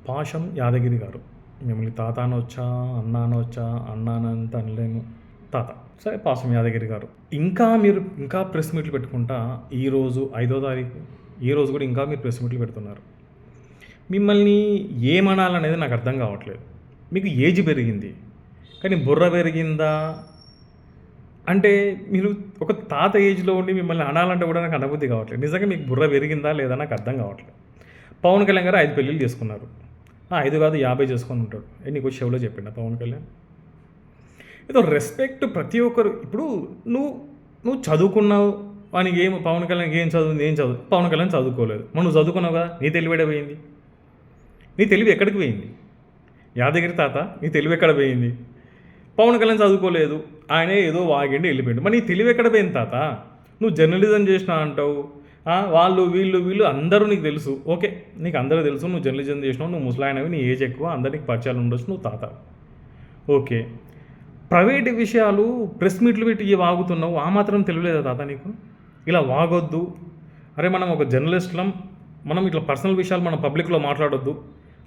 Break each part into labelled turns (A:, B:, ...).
A: పాషం యాదగిరి గారు. మిమ్మల్ని తాత అనొచ్చా, అన్న అనొచ్చా, అన్న అనంత అనలేను, తాత. సరే, పాషం యాదగిరి గారు. మీరు ప్రెస్ మీట్లు పెట్టుకుంటా ఈరోజు 5వ తారీఖు, ఈరోజు కూడా మీరు ప్రెస్ మీట్లు పెడుతున్నారు. మిమ్మల్ని ఏమనాలనేది నాకు అర్థం కావట్లేదు. మీకు ఏజ్ పెరిగింది, కానీ బుర్ర పెరిగిందా అంటే మీరు ఒక తాత ఏజ్లో ఉండి మిమ్మల్ని అనాలంటే కూడా నాకు అనుభూతి కావట్లేదు. నిజంగా మీకు బుర్ర పెరిగిందా లేదా నాకు అర్థం కావట్లేదు. పవన్ కళ్యాణ్ గారు 5 పెళ్ళిళ్ళు చేసుకున్నారు. 5 కాదు 50 చేసుకొని ఉంటాడు. నీకు షోలో చెప్పిండా పవన్ కళ్యాణ్? ఏదో రెస్పెక్ట్ ప్రతి ఒక్కరు. ఇప్పుడు నువ్వు చదువుకున్నావు, వానికి ఏం పవన్ కళ్యాణ్కి ఏం చదువు పవన్ కళ్యాణ్ చదువుకోలేదు. నువ్వు చదువుకున్నావు కదా, నీ తెలివి పోయింది. నీ తెలివి ఎక్కడికి పోయింది? యాదగిరి తాత, నీ తెలివి ఎక్కడ పోయింది? పవన్ కళ్యాణ్ చదువుకోలేదు, ఆయనే ఏదో వాగిండి వెళ్ళిపోయింది. మరి నీ తెలివి ఎక్కడ పోయింది తాత? నువ్వు జర్నలిజం చేసినా అంటావు, వాళ్ళు వీళ్ళు అందరూ నీకు తెలుసు. ఓకే, నీకు అందరూ తెలుసు, నువ్వు జర్నలిజం చేసినావు, నువ్వు ముసలాయనవి, నీ ఏజ్ ఎక్కువ, అందరికి పరిచయాలు ఉండొచ్చు, నువ్వు తాత. ఓకే, ప్రైవేట్ విషయాలు ప్రెస్ మీట్లు పెట్టి వాగుతున్నావు, ఆ మాత్రం తెలియలేదా తాత నీకు? ఇలా వాగొద్దు, అరే మనం ఒక జర్నలిస్టులం, మనం ఇట్లా పర్సనల్ విషయాలు మనం పబ్లిక్లో మాట్లాడొద్దు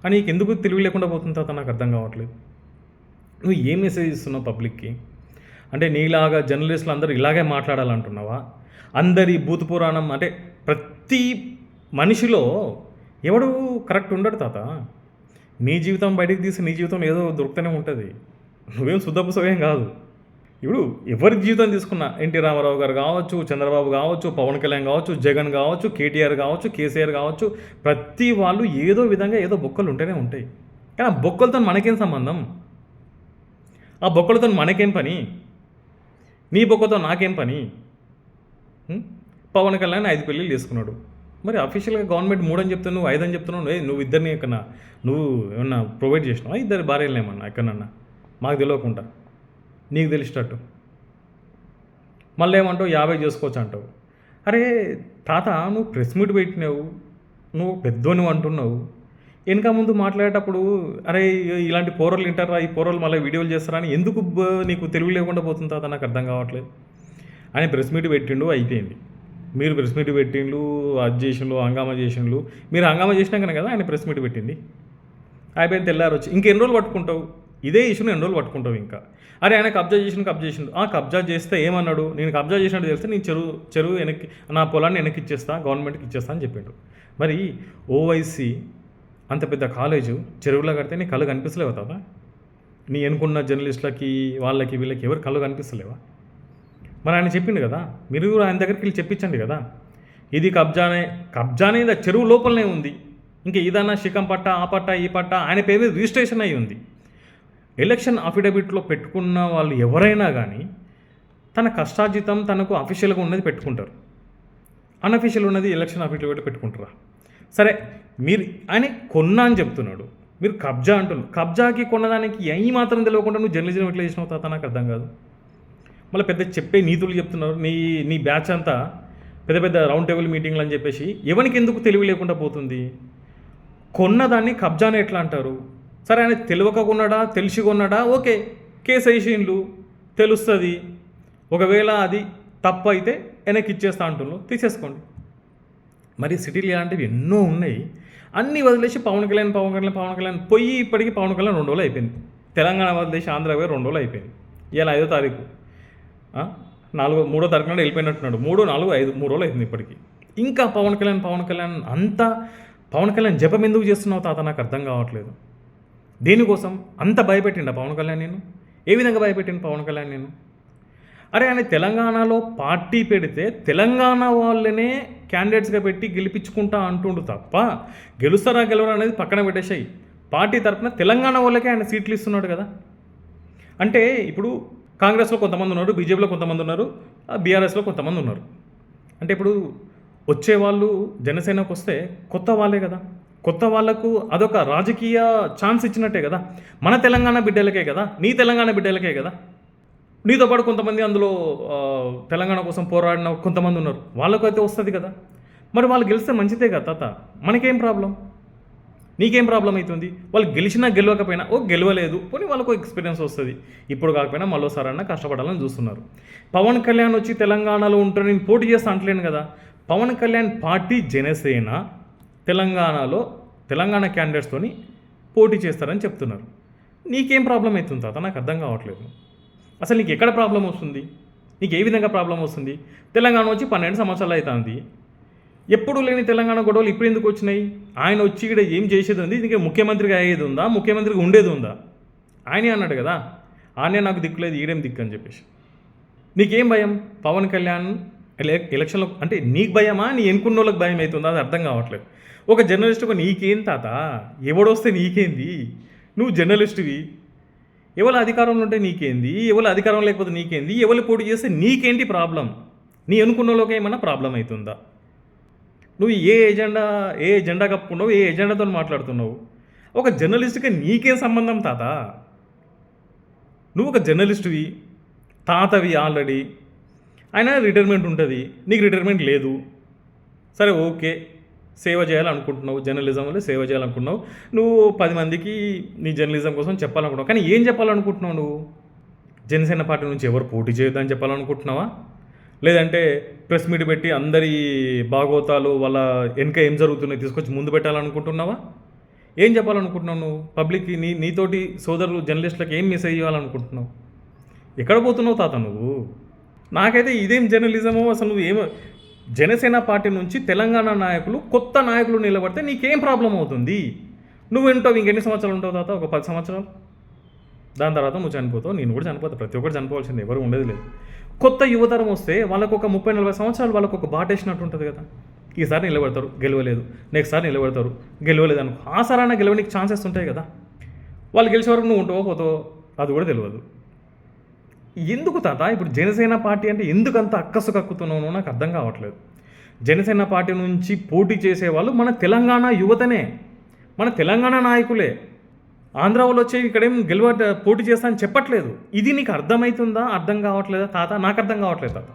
A: అని నీకు ఎందుకు తెలివి లేకుండా పోతుంది తాత? నాకు అర్థం కావట్లేదు. నువ్వు ఏ మెసేజ్ ఇస్తున్నావు పబ్లిక్కి? అంటే నీలాగా జర్నలిస్టులు అందరూ ఇలాగే మాట్లాడాలంటున్నావా? అందరి భూత పురాణం అంటే ప్రతి మనిషిలో ఎవడు కరెక్ట్ ఉండడు తాత. నీ జీవితం బయటికి తీసి నీ జీవితం ఏదో దొరుకుతూనే ఉంటుంది. నువ్వేం శుద్ధపుసవేం కాదు. ఇప్పుడు ఎవరి జీవితం తీసుకున్నా, ఎన్టీ రామారావు గారు కావచ్చు, చంద్రబాబు కావచ్చు, పవన్ కళ్యాణ్ కావచ్చు, జగన్ కావచ్చు, కేటీఆర్ కావచ్చు, కేసీఆర్ కావచ్చు, ప్రతి వాళ్ళు ఏదో విధంగా ఏదో బొక్కలు ఉంటూనే ఉంటాయి. కానీ ఆ బొక్కలతో మనకేం సంబంధం? ఆ బొక్కలతో మనకేం పని? నీ బొక్కతో నాకేం పని? పవన్ కళ్యాణ్ 5 పెళ్ళిళ్ళు చేసుకున్నాడు. మరి అఫీషియల్గా గవర్నమెంట్ 3 అని చెప్తాను, నువ్వు 5 అని చెప్తున్నావు. నువ్వు ఇద్దరిని ఎక్కడన్నా నువ్వు ఏమన్నా ప్రొవైడ్ చేసినావా? 2 భార్యలు ఏమన్నా ఎక్కడన్నా మాకు తెలియకుండా నీకు తెలిసేటట్టు? మళ్ళీ ఏమంటావు 50 చేసుకోవచ్చు అంటావు. అరే తాత, నువ్వు ప్రెస్ మీట్ పెట్టినావు, నువ్వు పెద్దోని అంటున్నావు, వెనక ముందు మాట్లాడేటప్పుడు అరే ఇలాంటి పోరలు వింటారా, ఈ పోరలు మళ్ళీ వీడియోలు చేస్తారా అని ఎందుకు నీకు తెలివి లేకుండా పోతుంది తాత? నాకు అర్థం కావట్లేదు. ఆయన ప్రెస్ మీట్ పెట్టిండు, అయిపోయింది. మీరు ప్రెస్ మీట్ పెట్టిండ్లు, అది చేసిండ్లు, హంగామా చేసిండ్లు. మీరు హంగామా చేసినాకనే కదా ఆయన ప్రెస్ మీట్ పెట్టింది. అయిపోయింది, తెల్లారు వచ్చి ఇంకెన్ని రోజులు పట్టుకుంటావు? ఇదే ఇష్యూని ఎన్ని రోజులు పట్టుకుంటావు ఇంకా? అరే ఆయన కబ్జా చేసిండు. కబ్జా చేస్తే ఏమన్నాడు? నేను కబ్జా చేసినట్టు తెలిస్తే నేను చెరువు వెనక్కి, నా పొలాన్ని వెనక్కి ఇచ్చేస్తా, గవర్నమెంట్కి ఇచ్చేస్తా అని చెప్పిండు. మరి ఓవైసీ అంత పెద్ద కాలేజు చెరువులో కడితే నీ కళ్ళు కనిపిస్తలేవా తాత? నీ ఎన్నుకున్న జర్నలిస్టులకి వాళ్ళకి వీళ్ళకి ఎవరు కళ్ళు కనిపిస్తలేవా? మరి ఆయన చెప్పిండు కదా, మీరు ఆయన దగ్గరికి వెళ్ళి చెప్పించండి కదా, ఇది కబ్జా అనేది చెరువు లోపలనే ఉంది. ఇంకా ఏదన్నా శిఖం పట్ట, ఆ పట్ట, ఈ పట్ట ఆయన పేరు మీద రిజిస్ట్రేషన్ అయ్యి ఉంది. ఎలక్షన్ అఫిడవిట్లో పెట్టుకున్న వాళ్ళు ఎవరైనా కానీ తన కష్టార్జితం తనకు అఫీషియల్గా ఉన్నది పెట్టుకుంటారు, అన్అఫీషియల్ ఉన్నది ఎలక్షన్ అఫిడవిట్లో పెట్టుకుంటారా? సరే, మీరు ఆయన కొన్నా అని చెప్తున్నాడు, మీరు కబ్జా అంటున్నారు. కబ్జాకి కొన్నదానికి ఈ మాత్రం తెలియకుండా నువ్వు జర్నలిజం ఎట్లా చేసినావు తాత? నాకు అర్థం కాదు. మళ్ళీ పెద్ద చెప్పే నీతులు చెప్తున్నారు. నీ బ్యాచ్ అంతా పెద్ద రౌండ్ టేబుల్ మీటింగ్లు అని చెప్పేసి ఎవరికి ఎందుకు తెలివి లేకుండా పోతుంది? కొన్నదాన్ని కబ్జాని ఎట్లా అంటారు? సరే, ఆయన తెలియక కొన్నాడా, తెలిసి కొన్నాడా? ఓకే, కేసు వేసిండ్లు, తెలుస్తుంది. ఒకవేళ అది తప్పు అయితే వెనక్కి ఇచ్చేస్తా అంటున్నారు, తీసేసుకోండి. మరి సిటీలు ఇలాంటివి ఎన్నో ఉన్నాయి. అన్నీ వదిలేసి పవన్ కళ్యాణ్ పోయి ఇప్పటికీ పవన్ కళ్యాణ్ 2 రోజులు అయిపోయింది. తెలంగాణ వదిలేసి ఆంధ్ర పోయి 2 రోజులు అయిపోయింది. ఇలా 5వ తారీఖు, 3వ తారీఖు నాడు వెళ్ళిపోయినట్టున్నాడు. 3, 4, 5 3 రోజులు అవుతుంది ఇప్పటికీ. ఇంకా పవన్ కళ్యాణ్ అంతా పవన్ కళ్యాణ్ జపం ఎందుకు చేస్తున్నావు తాత? నాకు అర్థం కావట్లేదు. దేనికోసం అంత భయపెట్టిండా పవన్ కళ్యాణ్ నేను? ఏ విధంగా భయపెట్టిండు పవన్ కళ్యాణ్ నేను? అరే ఆయన తెలంగాణలో పార్టీ పెడితే తెలంగాణ వాళ్ళనే క్యాండిడేట్స్గా పెట్టి గెలిపించుకుంటా అంటుండు తప్ప గెలుస్తారా గెలవరా అనేది పక్కన పెట్టేసాయి. పార్టీ తరఫున తెలంగాణ వాళ్ళకే ఆయన సీట్లు ఇస్తున్నాడు కదా. అంటే ఇప్పుడు కాంగ్రెస్లో కొంతమంది ఉన్నారు, బీజేపీలో కొంతమంది ఉన్నారు, బీఆర్ఎస్లో కొంతమంది ఉన్నారు. అంటే ఇప్పుడు వచ్చేవాళ్ళు జనసేనకు వస్తే కొత్త వాళ్ళే కదా, కొత్త వాళ్లకు అదొక రాజకీయ ఛాన్స్ ఇచ్చినట్టే కదా. మన తెలంగాణ బిడ్డలకే కదా, నీ తెలంగాణ బిడ్డలకే కదా. నీతో పాటు కొంతమంది అందులో తెలంగాణ కోసం పోరాడిన కొంతమంది ఉన్నారు, వాళ్ళకు అయితే వస్తుంది కదా. మరి వాళ్ళు గెలిస్తే మంచిదే కదా తాత, మనకేం ప్రాబ్లం? నీకేం ప్రాబ్లం అవుతుంది? వాళ్ళు గెలిచినా గెలవకపోయినా గెలవలేదు పోనీ వాళ్ళకు ఎక్స్పీరియన్స్ వస్తుంది. ఇప్పుడు కాకపోయినా మరోసారన్నా కష్టపడాలని చూస్తున్నారు. పవన్ కళ్యాణ్ వచ్చి తెలంగాణలో ఉంటే నేను పోటీ చేస్తా అంటలేను కదా. పవన్ కళ్యాణ్ పార్టీ జనసేన తెలంగాణ క్యాండిడేట్స్తోని పోటీ చేస్తారని చెప్తున్నారు. నీకేం ప్రాబ్లం అవుతుంది తాత? నాకు అర్థం కావట్లేదు. అసలు నీకు ఎక్కడ ప్రాబ్లం వస్తుంది? నీకు ఏ విధంగా ప్రాబ్లం వస్తుంది? తెలంగాణ వచ్చి 12 సంవత్సరాలు అవుతుంది. ఎప్పుడు లేని తెలంగాణ గొడవలు ఇప్పుడు ఎందుకు వచ్చినాయి? ఆయన వచ్చి ఇక్కడ ఏం చేసేది ఉంది? ఇంకా ముఖ్యమంత్రిగా అయ్యేది ఉందా? ముఖ్యమంత్రిగా ఉండేది ఉందా? ఆయనే అన్నాడు కదా, ఆయనే నాకు దిక్కులేదు, ఈడేం దిక్కు అని చెప్పేసి. నీకేం భయం? పవన్ కళ్యాణ్ ఎలక్షన్లో అంటే నీకు భయమా, నీ ఎన్నుకున్న వాళ్ళకి భయం అవుతుందా? అది అర్థం కావట్లేదు. ఒక జర్నలిస్టుగా నీకేం తాత? ఎవడొస్తే నీకేంది? నువ్వు జర్నలిస్టువి. ఎవరి అధికారంలో ఉంటే నీకేంది? ఎవరి అధికారం లేకపోతే నీకేంది? ఎవరు పోటీ చేస్తే నీకేంటి ప్రాబ్లం? నీ అనుకున్న వాళ్ళకి ఏమన్నా ప్రాబ్లం అవుతుందా? నువ్వు ఏ ఎజెండా కప్పుకున్నావు? ఏ ఎజెండాతో మాట్లాడుతున్నావు? ఒక జర్నలిస్ట్గా నీకేం సంబంధం తాత? నువ్వు ఒక జర్నలిస్టువి, తాతవి ఆల్రెడీ. ఆయన రిటైర్మెంట్ ఉంటుంది, నీకు రిటైర్మెంట్ లేదు. సరే ఓకే, సేవ చేయాలనుకుంటున్నావు, జర్నలిజంలో సేవ చేయాలనుకుంటున్నావు. నువ్వు 10 మందికి నీ జర్నలిజం కోసం చెప్పాలనుకుంటున్నావు. కానీ ఏం చెప్పాలనుకుంటున్నావు నువ్వు? జనసేన పార్టీ నుంచి ఎవరు పోటీ చేయొద్దని చెప్పాలనుకుంటున్నావా? లేదంటే ప్రెస్ మీట్ పెట్టి అందరి భాగోతాలు వాళ్ళ వెనక ఏం జరుగుతున్నాయి తీసుకొచ్చి ముందు పెట్టాలనుకుంటున్నావా? ఏం చెప్పాలనుకుంటున్నావు నువ్వు పబ్లిక్కి? నీతోటి సోదరులు జర్నలిస్టులకు ఏం మెసేజ్ ఇవ్వాలనుకుంటున్నావు? ఎక్కడ పోతున్నావు తాత నువ్వు? నాకైతే ఇదేం జర్నలిజమో అసలు. నువ్వు ఏమో జనసేన పార్టీ నుంచి తెలంగాణ నాయకులు, కొత్త నాయకులు నిలబడితే నీకేం ప్రాబ్లం అవుతుంది? నువ్వు ఉంటావు ఇంకెన్ని సంవత్సరాలు ఉంటావు తాత? ఒక 10 సంవత్సరాలు. దాని తర్వాత నువ్వు చనిపోతావు, నేను కూడా చనిపోతావు. ప్రతి ఒక్కరు చనిపోవాల్సింది, ఎవరు ఉండేది లేదు. కొత్త యువతరం వస్తే వాళ్ళకు ఒక 30-40 సంవత్సరాలు వాళ్ళకు ఒక బాటేసినట్టు ఉంటుంది కదా. ఈసారి నిలబడతారు, గెలవలేదు. నెక్స్ట్ సారి నిలబడతారు, గెలవలేదు అనుకో. ఆ సారైనా గెలవడానికి ఛాన్సెస్ ఉంటాయి కదా. వాళ్ళు గెలిచే వరకు నువ్వు ఉంటావో పోతావో అది కూడా తెలియదు. ఎందుకు తాత ఇప్పుడు జనసేన పార్టీ అంటే ఎందుకంత అక్కసు కక్కుతున్నావు? నాకు అర్థం కావట్లేదు. జనసేన పార్టీ నుంచి పోటీ చేసేవాళ్ళు మన తెలంగాణ యువతనే, మన తెలంగాణ నాయకులే. ఆంధ్ర వాళ్ళు వచ్చి ఇక్కడేం పోటీ చేస్తా అని చెప్పట్లేదు. ఇది నీకు అర్థమవుతుందా? అర్థం కావట్లేదా తాత? నాకు అర్థం కావట్లేదు తాత.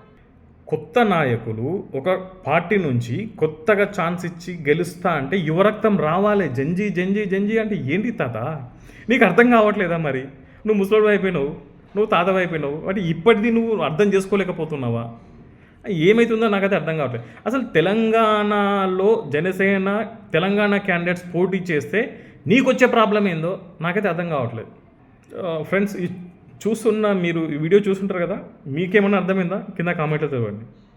A: కొత్త నాయకులు ఒక పార్టీ నుంచి కొత్తగా ఛాన్స్ ఇచ్చి గెలుస్తా అంటే యువరక్తం రావాలి. జంజీ జంజీ జంజీ అంటే ఏంటి తాత? నీకు అర్థం కావట్లేదా? మరి నువ్వు ముసలోడు అయిపోయినావు, నువ్వు తాతవి అయిపోయినావు. అంటే ఇప్పటిది నువ్వు అర్థం చేసుకోలేకపోతున్నావా? ఏమవుతుందో నాకైతే అర్థం కావట్లేదు. అసలు తెలంగాణలో జనసేన తెలంగాణ క్యాండిడేట్స్ పోటీ చేస్తే నీకు వచ్చే ప్రాబ్లం ఏందో నాకైతే అర్థం కావట్లేదు. ఫ్రెండ్స్, మీరు ఈ వీడియో చూస్తుంటారు కదా, మీకేమన్నా అర్థమైందా? కింద కామెంట్లో తెలియండి.